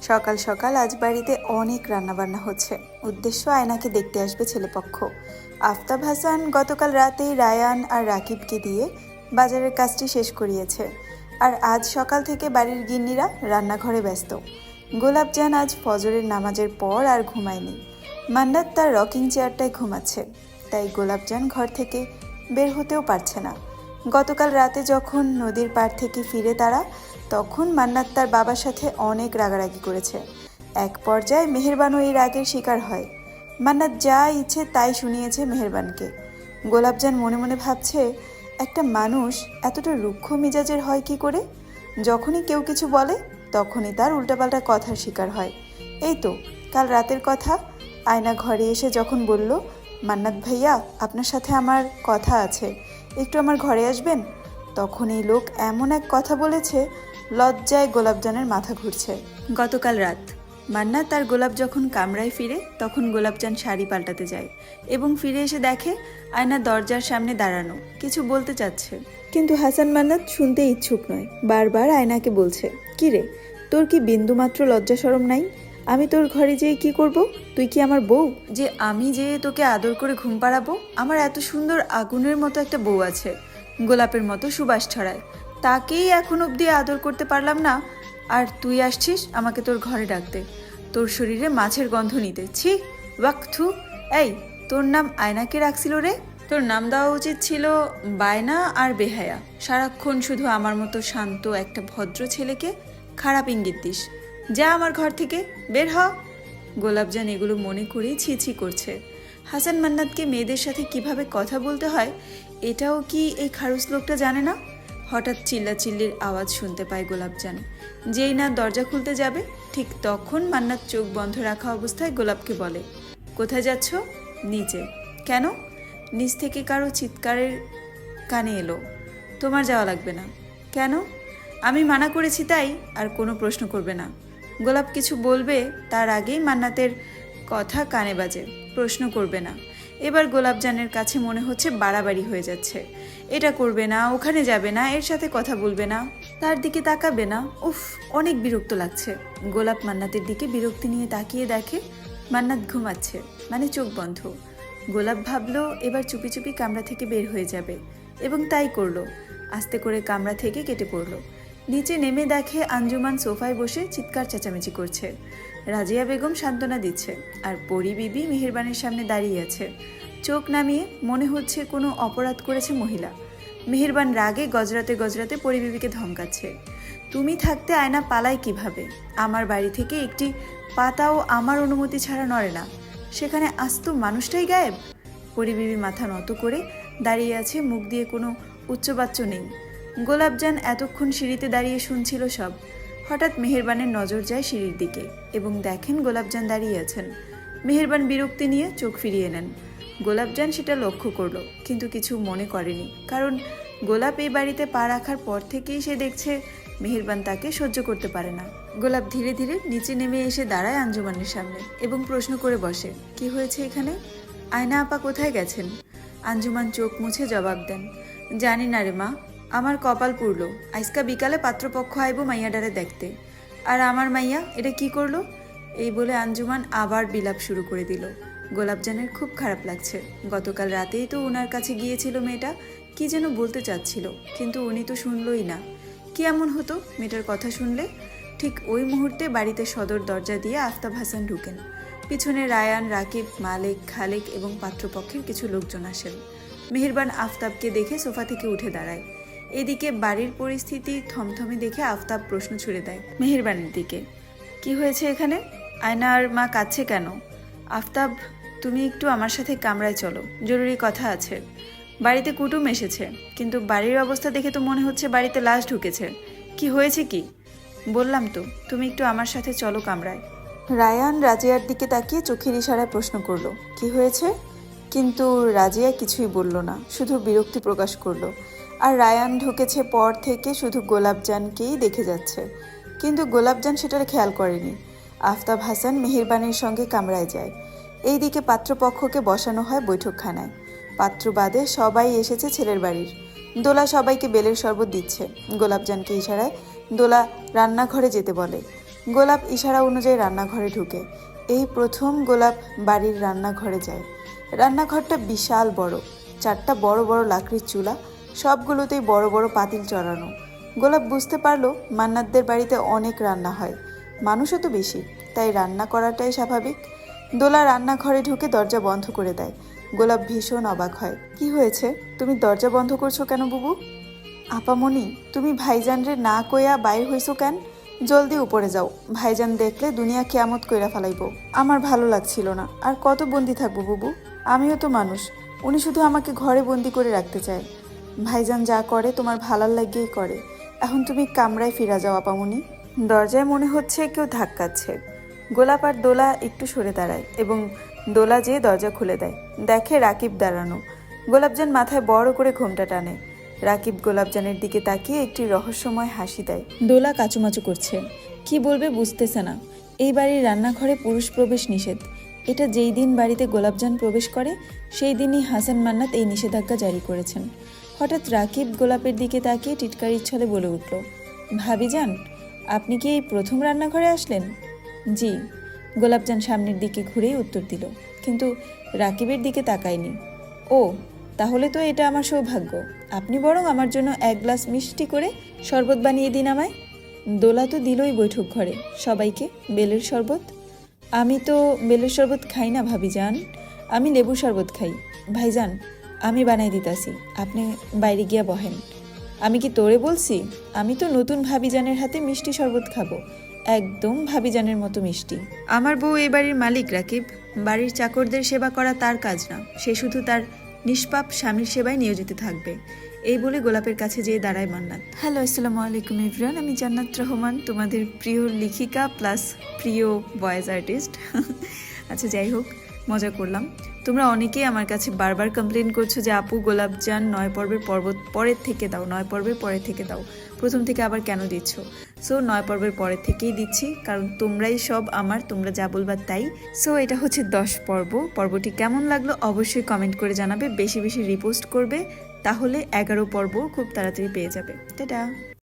সকাল সকাল আজ বাড়িতে অনেক রান্নাবান্না হচ্ছে। উদ্দেশ্য আয়নাকে দেখতে আসবে ছেলেপক্ষ। আফতাব হাসান গতকাল রাতেই রায়ান আর রাকিবকে দিয়ে বাজারের কাজটি শেষ করিয়েছে, আর আজ সকাল থেকে বাড়ির গিন্নিরা রান্নাঘরে ব্যস্ত। গোলাপজান আজ ফজরের নামাজের পর আর ঘুমায়নি। মান্নাত তার রকিং চেয়ারটায় ঘুমাচ্ছে, তাই গোলাপজান ঘর থেকে বের হতেও পারছে না। গতকাল রাতে যখন নদীর পাড় থেকে ফিরে তারা, তখন মান্নাত তার বাবার সাথে অনেক রাগারাগি করেছে। এক পর্যায়ে মেহেরবানও এই রাগের শিকার হয়। মান্নাত যা ইচ্ছে তাই শুনিয়েছে মেহেরবানকে। গোলাপজান মনে মনে ভাবছে, একটা মানুষ এতটা রুক্ষ মেজাজের হয় কি করে? যখনই কেউ কিছু বলে তখনই তার উল্টাপাল্টা কথার শিকার হয়। এই তো কাল রাতের কথা। আয়না ঘরে এসে যখন বলল, মান্নাত ভাইয়া আপনার সাথে আমার কথা আছে, একটু আমার ঘরে আসবেন, তখন এই লোক এমন এক কথা বলেছে, লজ্জায় গোলাপজানের মাথা ঘুরছে। গতকাল রাত মান্নাত তার গোলাপ যখন কামরায় ফিরে, তখন গোলাপজান শাড়ি পাল্টাতে যায় এবং ফিরে এসে দেখে আয়না দরজার সামনে দাঁড়ানো, কিছু বলতে চাচ্ছে, কিন্তু হাসান মান্নাত শুনতে ইচ্ছুক নয়। বারবার আয়নাকে বলছে, কি রে, তোর কি বিন্দুমাত্র লজ্জা শরম নাই? আমি তোর ঘরে যেয়ে কি করব? তুই কি আমার বউ যে আমি যেয়ে তোকে আদর করে ঘুম পাড়াবো? আমার এত সুন্দর আগুনের মতো একটা বউ আছে, গোলাপের মতো সুবাস ছড়ায়, তাকেই এখন অবধি আদর করতে পারলাম না, আর তুই আসছিস আমাকে তোর ঘরে ডাকতে, তোর শরীরে মাছের গন্ধ নিতে। ছি, ওয়াক্থু। এই, তোর নাম আয়নাকে রাখছিল রে? তোর নাম দেওয়া উচিত ছিল বায়না আর বেহায়া। সারাক্ষণ শুধু আমার মতো শান্ত একটা ভদ্র ছেলেকে খারাপ ইঙ্গিত দিস। যা আমার ঘর থেকে বের হ। গোলাপজান এগুলো মনে করেই ছি ছি করছে। হাসান মান্নাতকে মেয়েদের সাথে কিভাবে কথা বলতে হয় এটাও কি এই খারুস লোকটা জানে না? হঠাৎ চিল্লাচিল্লির আওয়াজ শুনতে পায় গোলাপজান। যেই না দরজা খুলতে যাবে, ঠিক তখন মান্নাত চোখ বন্ধ রাখা অবস্থায় গোলাপকে বলে, কোথায় যাচ্ছ? নিচে। কেন? নিচ থেকে কারো চিৎকারের কানে এলো। তোমার যাওয়া লাগবে না। কেন? আমি মানা করেছি তাই, আর কোনো প্রশ্ন করবে না। গোলাপ কিছু বলবে তার আগেই মান্নাতের কথা কানে বাজে, প্রশ্ন করবে না। এবার গোলাপজানের কাছে মনে হচ্ছে বাড়াবাড়ি হয়ে যাচ্ছে। এটা করবে না, ওখানে যাবে না, এর সাথে কথা বলবে না, তার দিকে তাকাবে না। উফ, অনেক বিরক্ত লাগছে। গোলাপ মান্নাতের দিকে বিরক্তি নিয়ে তাকিয়ে দেখে মান্নাত ঘুমাচ্ছে, মানে চোখ বন্ধ। গোলাপ ভাবলো এবার চুপি চুপি কামরা থেকে বের হয়ে যাবে, এবং তাই করলো। আস্তে করে কামরা থেকে কেটে পড়লো। নিচে নেমে দেখে আঞ্জুমান সোফায় বসে চিৎকার চেঁচামেচি করছে। রাজিয়া বেগম সান্ত্বনা দিচ্ছে, আর পরি বিবি মেহেরবানের সামনে দাঁড়িয়ে আছে, চোখ নামিয়ে। মনে হচ্ছে কোনো অপরাধ করেছে মহিলা। মেহেরবান রাগে গজরাতে গজরাতে পরি বিবিকে ধমকাচ্ছে, তুমি থাকতে আয়না পালায় কিভাবে? আমার বাড়ি থেকে একটি পাতাও আমার অনুমতি ছাড়া নড়ে না, সেখানে আস্ত মানুষটাই গায়েব। পরি বিবি মাথা নত করে দাঁড়িয়ে আছে, মুখ দিয়ে কোনো উচ্চবাচ্য নেই। গোলাপজান এতক্ষণ সিঁড়িতে দাঁড়িয়ে শুনছিল সব। হঠাৎ মেহেরবানের নজর যায় সিঁড়ির দিকে এবং দেখেন গোলাপজান দাঁড়িয়ে আছেন। মেহেরবান বিরক্তি নিয়ে চোখ ফিরিয়ে নেন। গোলাপজান সেটা লক্ষ্য করলো, কিন্তু কিছু মনে করেনি, কারণ গোলাপ এই বাড়িতে পা রাখার পর থেকেই সে দেখছে মেহেরবান তাকে সহ্য করতে পারে না। গোলাপ ধীরে ধীরে নিচে নেমে এসে দাঁড়ায় আঞ্জুমানের সামনে এবং প্রশ্ন করে বসে, কি হয়েছে এখানে? আয়না আপা কোথায় গেছেন? আঞ্জুমান চোখ মুছে জবাব দেন, জানি না রে মা, আমার কপাল পুড়ল, আজকা বিকালে পাত্রপক্ষ আইব মাইয়াডারে দেখতে, আর আমার মাইয়া এটা কি করলো? এই বলে আঞ্জুমান আবার বিলাপ শুরু করে দিল। গোলাপজানের খুব খারাপ লাগছে। গতকাল রাতেই তো উনার কাছে গিয়েছিল মেয়েটা, কি যেন বলতে চাচ্ছিল, কিন্তু উনি তো শুনলই না। কি এমন হতো মেয়েটার কথা শুনলে? ঠিক ওই মুহূর্তে বাড়িতে সদর দরজা দিয়ে আফতাব হাসান ঢুকেন। পিছনে রায়ান, রাকিব, মালেক, খালেক এবং পাত্রপক্ষের কিছু লোকজন আসেন। মেহেরবান আফতাবকে দেখে সোফা থেকে উঠে দাঁড়ায়। এদিকে বাড়ির পরিস্থিতি থমথমে দেখে আফতাব প্রশ্ন ছুড়ে দেয় মেহেরবানের দিকে, কি হয়েছে এখানে? আয়নার মা কাঁদছে কেন? আফতাব, তুমি একটু আমার সাথে কামরায় চলো, জরুরি কথা আছে। বাড়িতে কুটুম এসেছে, কিন্তু বাড়ির অবস্থা দেখে তো মনে হচ্ছে বাড়িতে লাশ ঢুকেছে। কি হয়েছে কি? বললাম তো, তুমি একটু আমার সাথে চলো কামরায়। রায়ান রাজিয়ার দিকে তাকিয়ে চোখের ইশারায় প্রশ্ন করলো, কি হয়েছে? কিন্তু রাজিয়া কিছুই বলল না, শুধু বিরক্তি প্রকাশ করলো। আর রায়ান ঢুকেছে পর থেকে শুধু গোলাপজানকেই দেখে যাচ্ছে, কিন্তু গোলাপজান সেটার খেয়াল করেনি। আফতাব হাসান মেহেরবানের সঙ্গে কামরায় যায়। এইদিকে পাত্রপক্ষকে বসানো হয় বৈঠকখানায়। পাত্র বাদে সবাই এসেছে ছেলের বাড়ির। দোলা সবাইকে বেলের শরবত দিচ্ছে। গোলাপজানকে ইশারায় দোলা রান্নাঘরে যেতে বলে। গোলাপ ইশারা অনুযায়ী রান্নাঘরে ঢুকে। এই প্রথম গোলাপ বাড়ির রান্নাঘরে যায়। রান্নাঘরটা বিশাল বড়, 4টা বড় বড় লাকড়ির চুলা, সবগুলোতেই বড় বড় পাতিল চড়ানো। গোলাপ বুঝতে পারলো মান্নাতদের বাড়িতে অনেক রান্না হয়, মানুষও তো বেশি, তাই রান্না করাটাই স্বাভাবিক। দোলা রান্নাঘরে ঢুকে দরজা বন্ধ করে দেয়। গোলাপ ভীষণ অবাক হয়। কি হয়েছে, তুমি দরজা বন্ধ করছো কেন বুবু? আপামনি, তুমি ভাইজানরে না কইয়া বাইর হইছো কেন? জলদি উপরে যাও, ভাইজান দেখলে দুনিয়া কিয়ামত কইরা ফেলাইব। আমার ভালো লাগছিল না, আর কত বন্দি থাকবো বুবু? আমিও তো মানুষ, উনি শুধু আমাকে ঘরে বন্দি করে রাখতে চায়। ভাইজান যা করে তোমার ভালার লাগিয়েই করে। এখন তুমি কামরায় ফিরা যাও আপামনি। দরজায় মনে হচ্ছে কেউ ধাক্কাচ্ছে। গোলাপ আর দোলা একটু সরে দাঁড়ায় এবং দোলা যেয়ে দরজা খুলে দেয়। দেখে রাকিব দাঁড়ানো। গোলাপজান মাথায় বড় করে ঘোমটা টানে। রাকিব গোলাপজানের দিকে তাকিয়ে একটি রহস্যময় হাসি দেয়। দোলা কাচুমাচু করছে, কি বলবে বুঝতেছে না। এই বাড়ির রান্নাঘরে পুরুষ প্রবেশ নিষেধ। এটা যেই দিন বাড়িতে গোলাপজান প্রবেশ করে সেই দিনই হাসান মান্নাত এই নিষেধাজ্ঞা জারি করেছেন। হঠাৎ রাকিব গোলাপের দিকে তাকিয়ে টিটকারির ছলে বলে উঠল, ভাবিজান, আপনি কি এই প্রথম রান্নাঘরে আসলেন? জি। গোলাপজান সামনের দিকে ঘুরেই উত্তর দিল, কিন্তু রাকিবের দিকে তাকায়নি। ও, তাহলে তো এটা আমার সৌভাগ্য। আপনি বরং আমার জন্য 1 গ্লাস মিষ্টি করে শরবত বানিয়ে দিন আমায়। দোলা তো দিলই বৈঠক ঘরে সবাইকে বেলের শরবত। আমি তো বেলের শরবত খাই না ভাবিজান, আমি লেবুর শরবত খাই। ভাইজান, আমি বানাই দিতাছি, আপনি বাইরে গিয়া বহেন। আমি কি তোরে বলছি? আমি তো নতুন ভাবিজানের হাতে মিষ্টি শরবত খাবো, একদম ভাবিজানের মতো মিষ্টি। আমার বউ এই বাড়ির মালিক রাকিব, বাড়ির চাকরদের সেবা করা তার কাজ না, সে শুধু তার নিষ্পাপ স্বামীর সেবায় নিয়োজিত থাকবে। এই বলে গোলাপের কাছে যেয়ে দাঁড়ায় মান্নাত। হ্যালো, আসসালামু আলাইকুম এভরিওয়ান, আমি জান্নাত রহমান, তোমাদের প্রিয় লেখিকা প্লাস প্রিয় ভয়েস আর্টিস্ট। আচ্ছা, যাই হোক, মজা করলাম। তোমরা অনেকেই আমার কাছে বারবার কমপ্লেন করছো যে আপু গোলাপজান 9 পর্বের পরের থেকে দাও, 9 পর্বের পরের থেকে দাও, প্রথম থেকে আবার কেন দিচ্ছ? সো 9 পর্বের পরের থেকেই দিচ্ছি, কারণ তোমরাই সব আমার, তোমরা যা বলবা তাই। সো এটা হচ্ছে 10 পর্ব। পর্বটি কেমন লাগলো অবশ্যই কমেন্ট করে জানাবে, বেশি বেশি রিপোস্ট করবে, তাহলে 11 পর্ব খুব তাড়াতাড়ি পেয়ে যাবে। টাটা।